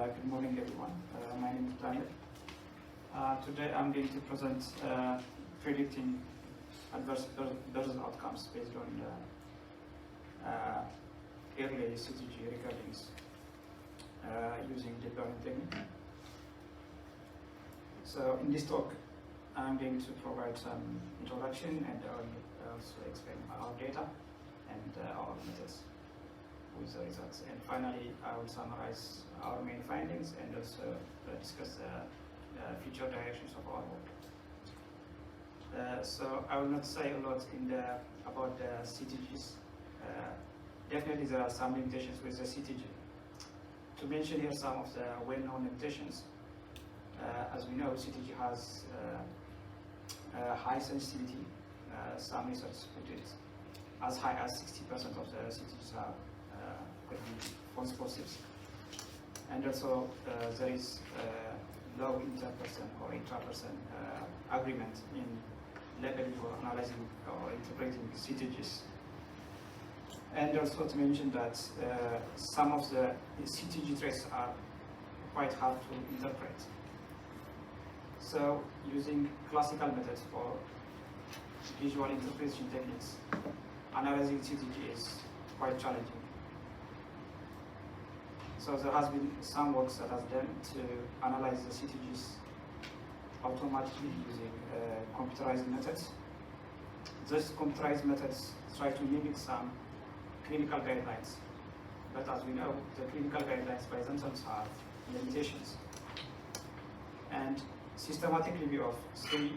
Good morning, everyone. My name is Daniel. Today I'm going to present predicting adverse birth outcomes based on early CTG recordings using deep learning technique. So in this talk, I'm going to provide some introduction and also explain our data and our methods with the results. And finally, I will summarize our main findings and also discuss the future directions of our work. So I will not say a lot about the CTGs. Definitely there are some limitations with the CTG. To mention here some of the well-known limitations, as we know, CTG has high sensitivity. Some research put it as high as 60% of the CTGs are could be false positives. And also there is low inter-person or intra-person agreement in labeling or analyzing or interpreting CTGs. And also to mention that some of the CTG traits are quite hard to interpret. So using classical methods for visual interpretation techniques, analyzing CTG is quite challenging. So there has been some works that has done to analyze the CTGs automatically using computerized methods. These computerized methods try to mimic some clinical guidelines, but as we know, the clinical guidelines by themselves have limitations. And systematic review of 3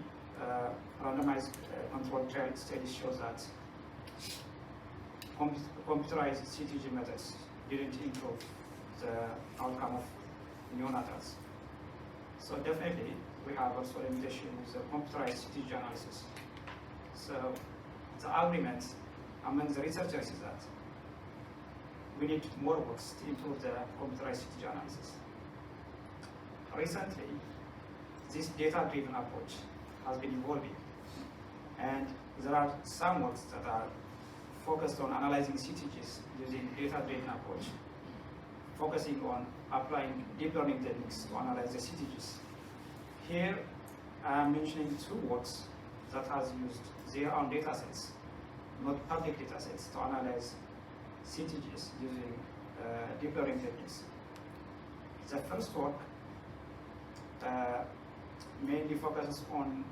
randomized controlled trial studies shows that computerized CTG methods didn't improve the outcome of neonatals. So definitely we have also limitation with the computerized CTG analysis. So the agreement among the researchers is that we need more works to improve the computerized CTG analysis. Recently, this data-driven approach has been evolving, and there are some works that are focused on analyzing CTGs using data-driven approach, focusing on applying deep learning techniques to analyze the CTGs. Here, I'm mentioning 2 works that has used their own datasets, not public datasets, to analyze CTGs using deep learning techniques. The first work mainly focuses on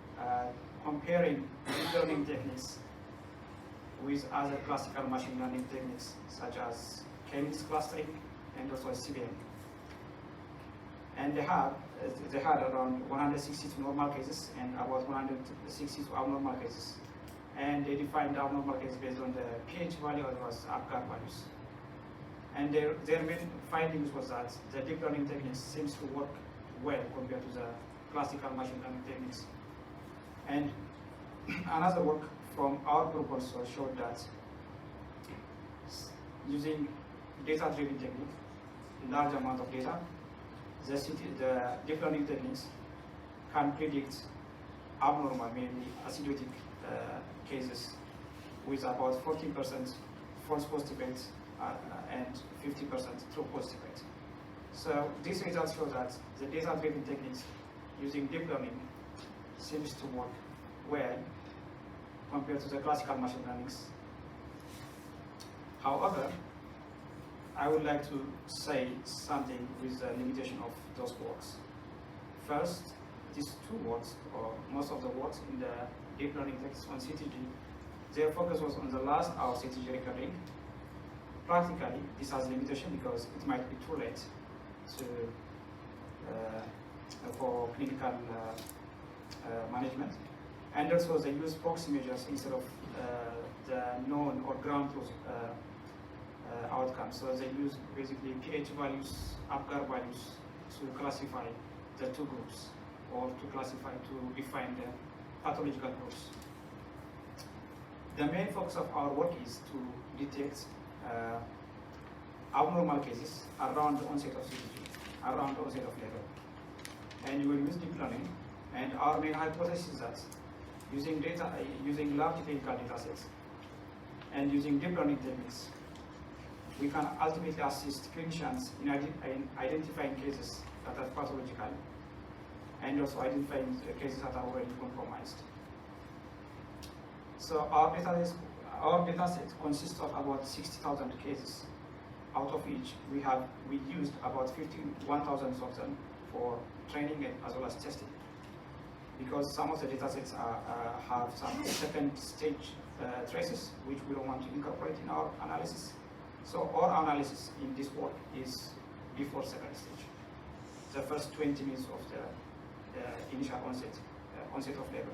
comparing deep learning techniques with other classical machine learning techniques, such as k-means clustering and also CBM. And they had around 162 normal cases and about 162 abnormal cases. And they defined abnormal cases based on the pH value as well as Apgar values. And their main findings was that the deep learning techniques seems to work well compared to the classical machine learning techniques. And another work from our group also showed that using data-driven technique, large amount of data, the deep learning techniques can predict abnormal, mainly acidotic cases with about 14% false positive rate and 50% true positive rate. So these results show that the data-driven techniques using deep learning seems to work well compared to the classical machine learnings. However, I would like to say something with the limitation of those works. First, these 2 works, or most of the works in the deep learning techniques on CTG, their focus was on the last hour CTG recording. Practically, this has limitation because it might be too late for clinical management. And also they use proxy measures instead of the known or ground truth outcomes. So they use basically pH values, Apgar values to classify the 2 groups, or to define the pathological groups. The main focus of our work is to detect abnormal cases around the onset of CTG, around the onset of labor. And you will use deep learning, and our main hypothesis is that using large clinical data sets and using deep learning techniques, we can ultimately assist clinicians in identifying cases that are pathological and also identifying cases that are already compromised. So our data set consists of about 60,000 cases, out of which we used about 51,000 of them for training as well as testing, because some of the data sets have some second stage traces which we don't want to incorporate in our analysis. So our analysis in this work is before second stage, the first 20 minutes of the initial onset of labor.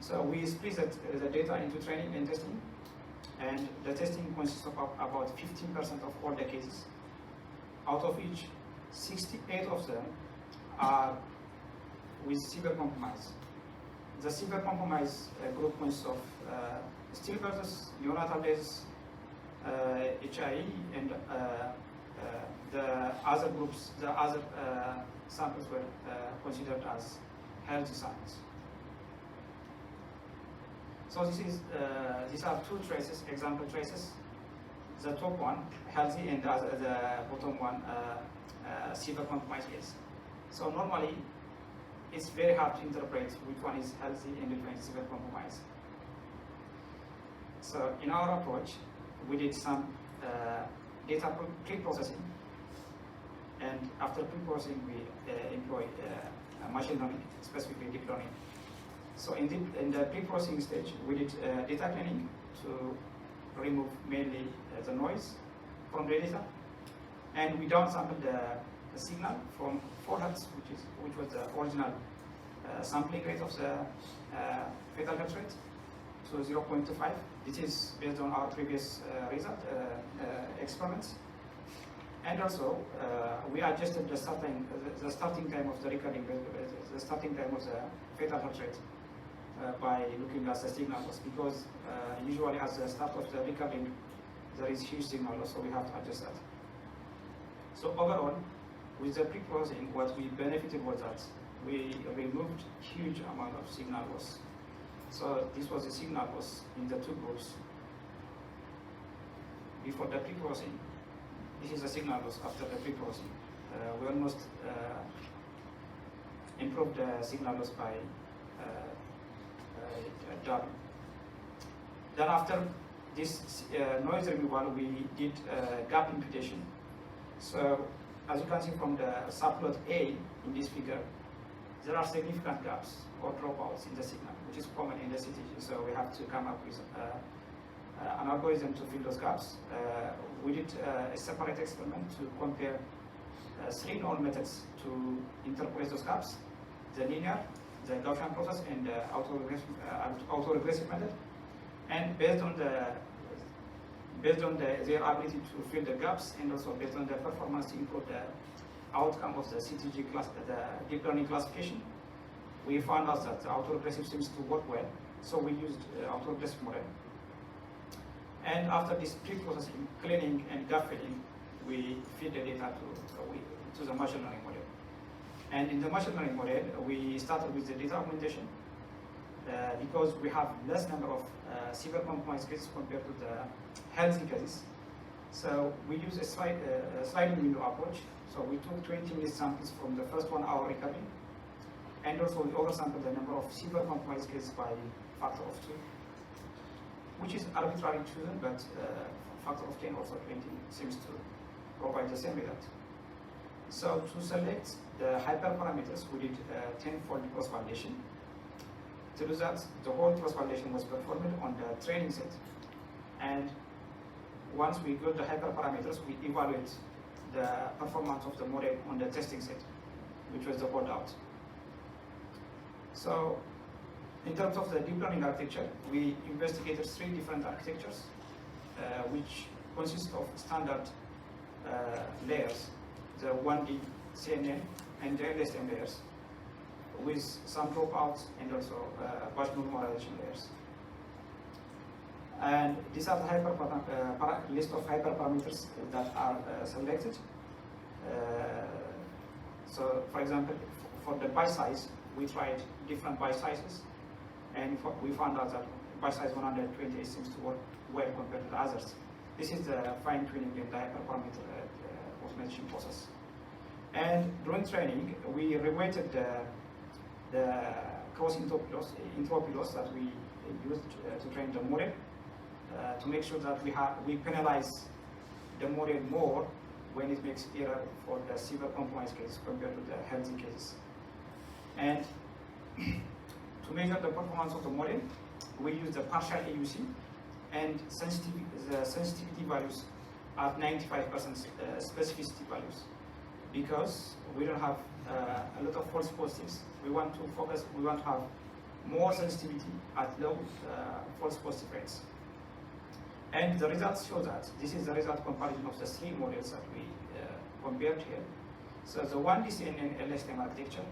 So we split the data into training and testing, and the testing consists of about 15% of all the cases, out of which 68 of them are with severe compromise. The severe compromise group consists of stillbirths, neonatal deaths, HIE, and the other groups, the other samples were considered as healthy samples. So these are two traces, example traces. The top one, healthy, and the bottom one, severe compromise case. So normally, it's very hard to interpret which one is healthy and which one is severe compromise. So in our approach, we did some data pre-processing, and after pre-processing, we employ machine learning, specifically deep learning. So in the pre-processing stage, we did data cleaning to remove mainly the noise from the data, and we downsampled the signal from 4 Hz, which was the original sampling rate of the fetal heart rate, to 0.25. This is based on our previous experiments. And also, we adjusted the starting time of the recording, the starting time of the fetal heart rate by looking at the signal loss, because usually at the start of the recording, there is huge signal loss, so we have to adjust that. So overall, with the pre-processing, what we benefited was that we removed huge amount of signal loss. So this was the signal loss in the two groups before the pre-processing. This is the signal loss after the pre-processing. We almost improved the signal loss by double. Then after this noise removal, we did gap imputation. So as you can see from the subplot A in this figure, there are significant gaps or dropouts in the signal, which is common in the CTG. So we have to come up with an algorithm to fill those gaps. We did a separate experiment to compare 3 known methods to interpret those gaps: the linear, the Gaussian process, and the autoregressive method. And based on their ability to fill the gaps, and also based on their performance to improve the outcome of the CTG class, the deep learning classification, we found out that the autoregressive seems to work well. So we used autoregressive model. And after this pre-processing, cleaning, and gap filling, we feed the data to the machine learning model. And in the machine learning model, we started with the data augmentation because we have less number of severe compromise cases compared to the healthy cases. So we use a sliding window approach. So we took 20-minute samples from the first 1 hour recovery, and also we oversampled the number of severe compromise cases by factor of 2, which is arbitrarily chosen, but factor of 10 also 20 seems to provide the same result. So to select the hyperparameters, we did 10-fold cross-validation. To do that, the whole cross-validation was performed on the training set. And once we got the hyperparameters, we evaluate the performance of the model on the testing set, which was the holdout. So in terms of the deep learning architecture, we investigated 3 different architectures, which consist of standard layers, the 1D CNN and the LSTM layers, with some dropouts and also batch normalization layers. And these are the list of hyperparameters that are selected. So, for example, for the byte size, we tried different byte sizes, and we found out that byte size 128 seems to work well compared to the others. This is the fine-tuning and diaper parameter automation process. And during training, we reweighted the cross entropy loss that we used to train the model to make sure that we penalize the model more when it makes error for the severe compromised cases compared to the healthy cases. And to measure the performance of the model, we use the partial AUC and the sensitivity values at 95% specificity values, because we don't have a lot of false positives. We want to have more sensitivity at low false positive rates. And the results show that. This is the result comparison of the three models that we compared here. So the one DCNN LSTM architecture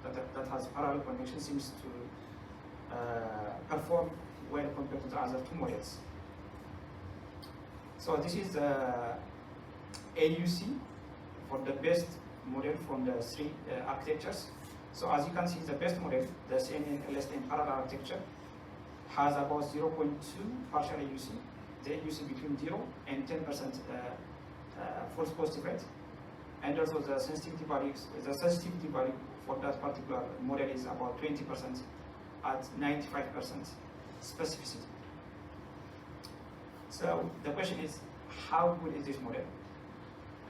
that has parallel connection seems to perform well compared to the other two models. So this is the AUC for the best model from the three architectures. So as you can see, the best model, the CNN LSTM parallel architecture, has about 0.2 partial AUC. The AUC between 0 and 10% false positive rate. And also the sensitivity value for that particular model is about 20% at 95% specificity. So the question is, how good is this model?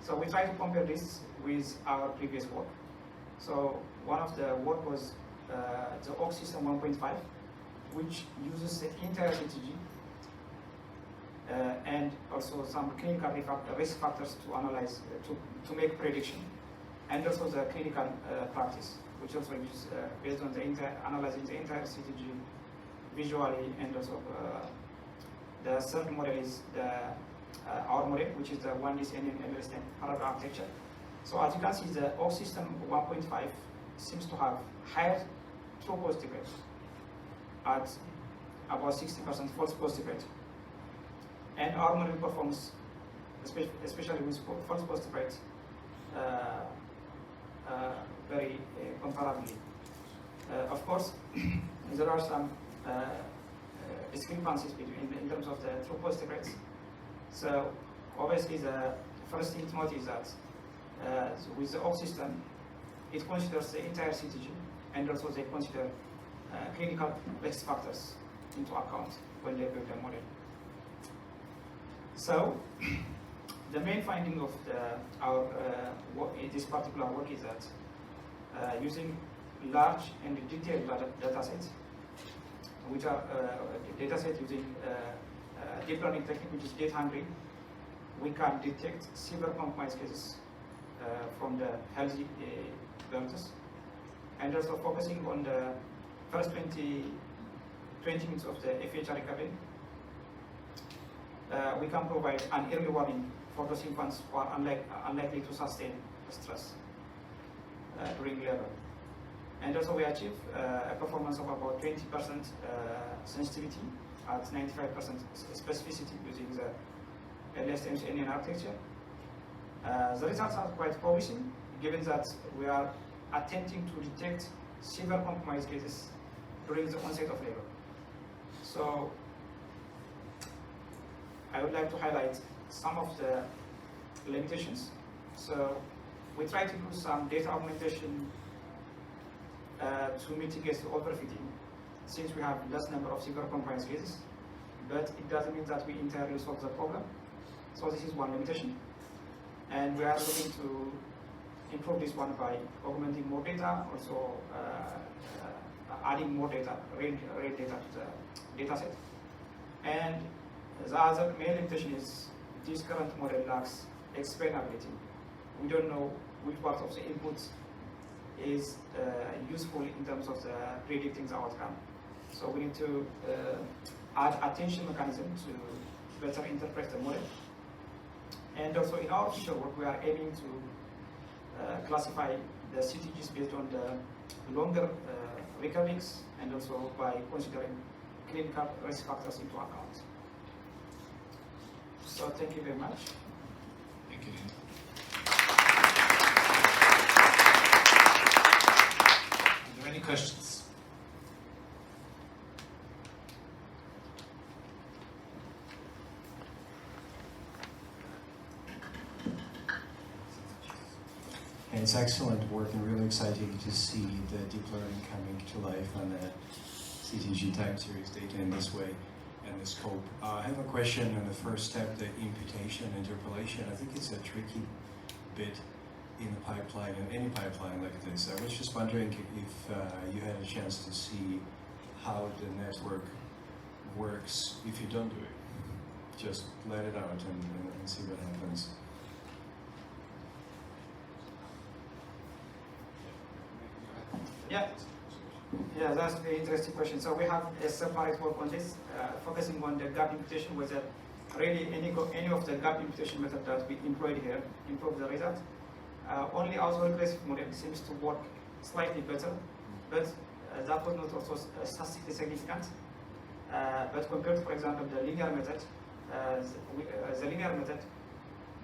So we try to compare this with our previous work. So one of the work was the OX system 1.5, which uses the entire CTG and also some clinical risk factors to analyze, to make prediction, and also the clinical practice, which also is based on the analyzing the entire CTG visually, and also the third model is our model, which is the 1D CNN LSTM parallel architecture. So as you can see, the OX system 1.5 seems to have higher true positive rate at about 60% false positive rate. And our model performs, especially with false positive rate, very comparably. Of course, there are some discrepancies in terms of the true positive rates. So obviously, the first thing to note is that with the OX system, it considers the entire CTG, and also they consider clinical risk factors into account when they build the model. So the main finding of this particular work is that using large and detailed data sets, which are data set using deep learning technique, which is gate hungry, we can detect severe compromised cases from the healthy donors, and also focusing on the first 20 minutes of the FHR recovery. We can provide an early warning for those infants who are unlikely to sustain stress during labor. And also we achieve a performance of about 20% sensitivity at 95% specificity using the LSTM CNN architecture. The results are quite promising, given that we are attempting to detect severe compromised cases during the onset of labor. So I would like to highlight some of the limitations. So we try to do some data augmentation to mitigate the overfitting, since we have less number of severe compromised cases, but it doesn't mean that we entirely solve the problem. So this is one limitation, and we are looking to improve this one by augmenting more data, also adding more data, rate data to the data set. And the other main limitation is this current model lacks explainability. We don't know which part of the inputs is useful in terms of the predicting the outcome. So we need to add attention mechanism to better interpret the model. And also in our future work, we are aiming to classify the CTGs based on the longer recoveries, and also by considering clinical risk factors into account. So thank you very much. Thank you. Are there any questions? And it's excellent work and really exciting to see the deep learning coming to life on the CTG time series data in this way and the scope. I have a question on the first step, the imputation, interpolation. I think it's a tricky bit in the pipeline, in any pipeline like this. I was just wondering if you had a chance to see how the network works if you don't do it. Just let it out and see what happens. Yeah, that's a very interesting question. So we have a separate work on this, focusing on the gap imputation, whether really any of the gap imputation method that we employed here improve the result. Only autoregressive model seems to work slightly better, but that was not also statistically significant. But compared to, for example, the linear method,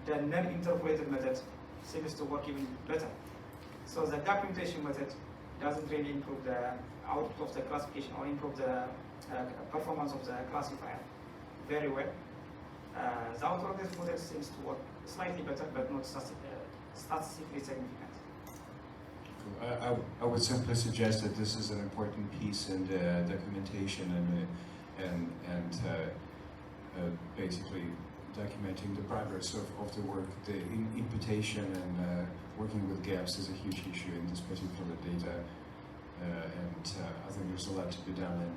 the non-interpolated method seems to work even better. So the gap imputation method doesn't really improve the output of the classification or improve the performance of the classifier very well. The autoregressive model seems to work slightly better, but not statistically significant. I would simply suggest that this is an important piece in the documentation and basically documenting the progress of the work. The imputation and working with gaps is a huge issue in this particular data, and I think there's a lot to be done in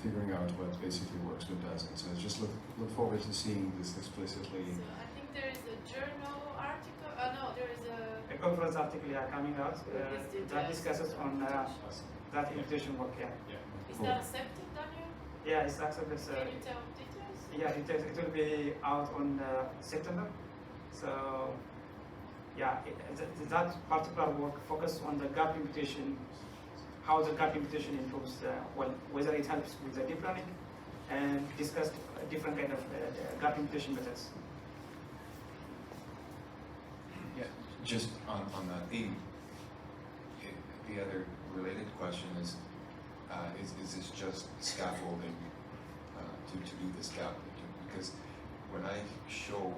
figuring out what basically works, what doesn't. So just look forward to seeing this explicitly. So I think there is a journal article. No, there is a conference article coming out that discusses on that imputation work. Is that accepted, Daniel? Yeah, it's accepted. Can you tell details? Yeah, it will be out on September. So yeah, that particular work focused on the gap imputation, how the gap imputation improves, whether it helps with the deep learning, and discuss different kind of gap imputation methods. Yeah, just on that theme, the other related question is this just scaffolding to do this gap? Because when I show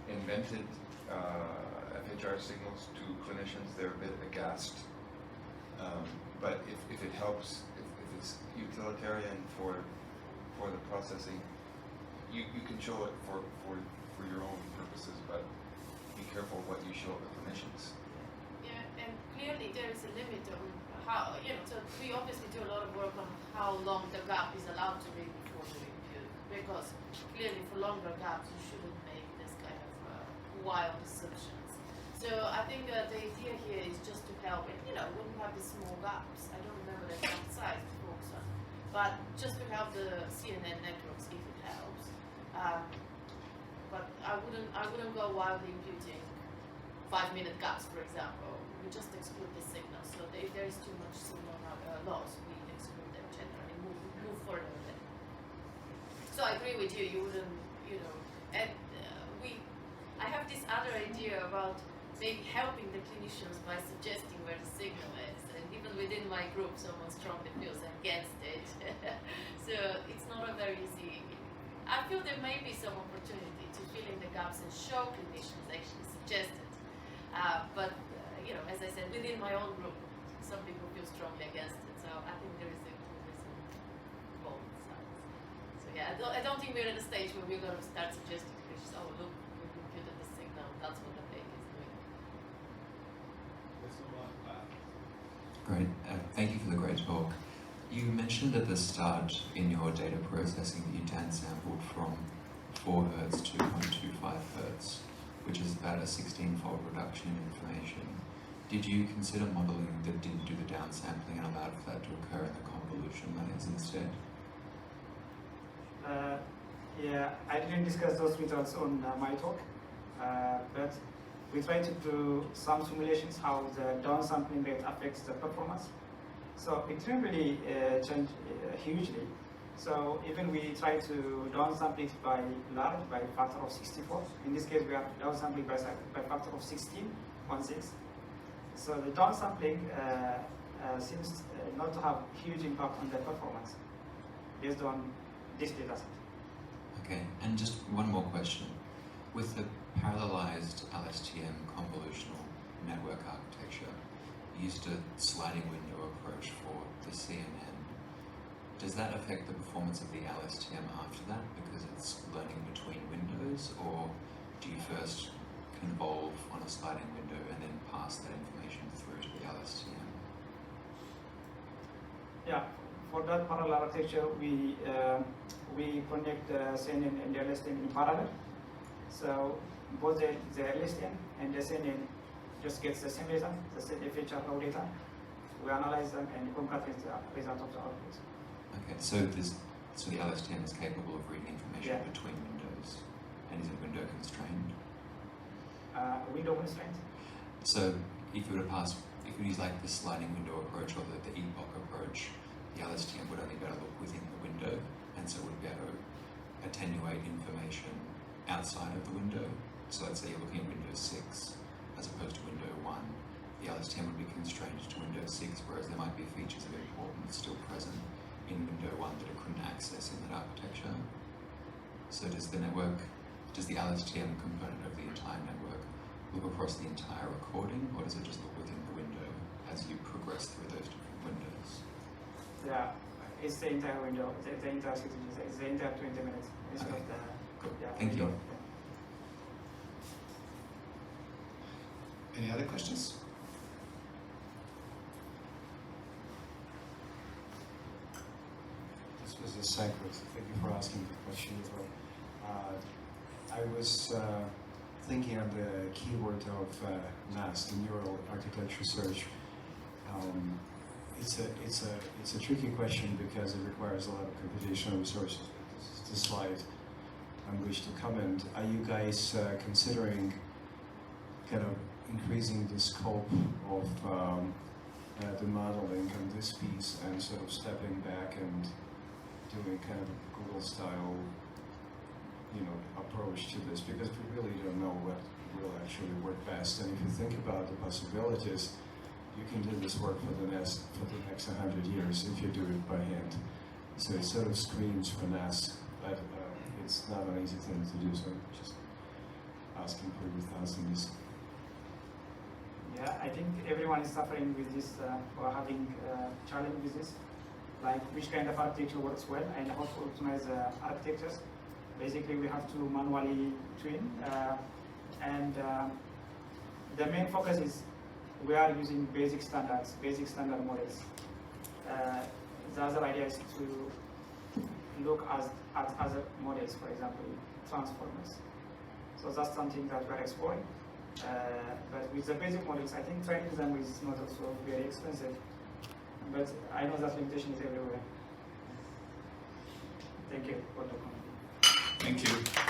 invented FHR signals to clinicians, they're a bit aghast. But if it helps, if it's utilitarian for the processing, you can show it for your own purposes, but be careful what you show the clinicians. Yeah, and clearly there is a limit on how, so we obviously do a lot of work on how long the gap is allowed to be before we impute, because clearly for longer gaps you shouldn't make this kind of wild assumptions. So I think the idea here is just to help, and when you have these small gaps, I don't remember the exact size to focus on, but just to help the CNN networks if it helps. But I wouldn't go wildly imputing 5-minute gaps, for example. We just exclude the signal. So if there is too much signal loss, we exclude them generally, move further with it. So I agree with you. You wouldn't, and I have this other idea about maybe helping the clinicians by suggesting where the signal is. And even within my group, someone strongly feels against it. So it's not a very easy. I feel there may be some opportunity to fill in the gaps and show clinicians actually suggest it. But as I said, within my own group, some people feel strongly against it. So I think there is both sides. So yeah, I don't think we're at a stage where we're going to start suggesting to clinicians, oh look, we computed the signal, that's what the fake is doing. Great, thank you for the great talk. You mentioned at the start in your data processing that you downsampled from 4 Hz to 0.25 Hz, which is about a 16-fold reduction in information. Did you consider modeling that didn't do the downsampling and allowed for that to occur in the convolution layers instead? Yeah, I didn't discuss those results on my talk, but we tried to do some simulations how the downsampling rate affects the performance. So it didn't really change hugely. So even we try to downsample it by large, by factor of 64. In this case, we are downsampling by factor of 16. So the downsampling seems not to have huge impact on the performance based on this data set. Okay, and just one more question. With the parallelized LSTM convolutional network architecture, you used a sliding window approach for the CNN. Does that affect the performance of the LSTM after that because it's learning between windows, or do you first convolve on a sliding window and then pass that information through to the LSTM? Yeah, for that parallel architecture, we connect the CNN and the LSTM in parallel. So both the LSTM and the CNN just gets the same data, the same feature raw data. We analyze them and concatenate the result of the output. Okay, so the LSTM is capable of reading information between windows, and is it window constrained? Window constraint. So if you were to use like the sliding window approach or the epoch approach, the LSTM would only be able to look within the window, and so it would be able to attenuate information outside of the window. So let's say you're looking at Windows 6 as opposed to Windows 1. The LSTM would be constrained to Windows 6, whereas there might be features of importance still present in Windows 1 that it couldn't access in that architecture. So does the LSTM component of the entire network look across the entire recording, or does it just look within the window as you progress through those different windows? Yeah, it's the entire window, the entire CTG, it's the entire 20 minutes. Instead of the, Cool. yeah, Thank you. window. Any other questions? This was a segue. Thank you for asking the question as well. I was thinking of the keyword of NAS, the Neural Architecture Search. It's a tricky question because it requires a lot of computational resources. This is the slide on which to comment. Are you guys considering kind of increasing the scope of the modeling on this piece and sort of stepping back and doing kind of a Google-style, approach to this, because we really don't know what will actually work best. And if you think about the possibilities, you can do this work for the next 100 years if you do it by hand. So it sort of screams for NAS, but it's not an easy thing to do. So just asking for your thoughts on this. Yeah, I think everyone is suffering with this or having challenge with this, like which kind of architecture works well and how to optimize architectures. Basically, we have to manually tune, and the main focus is we are using basic standard models. The other idea is to look at other models, for example, transformers. So that's something that we're exploring. But with the basic models, I think training them is not also very expensive. But I know that limitation is everywhere. Thank you for the comment. Thank you.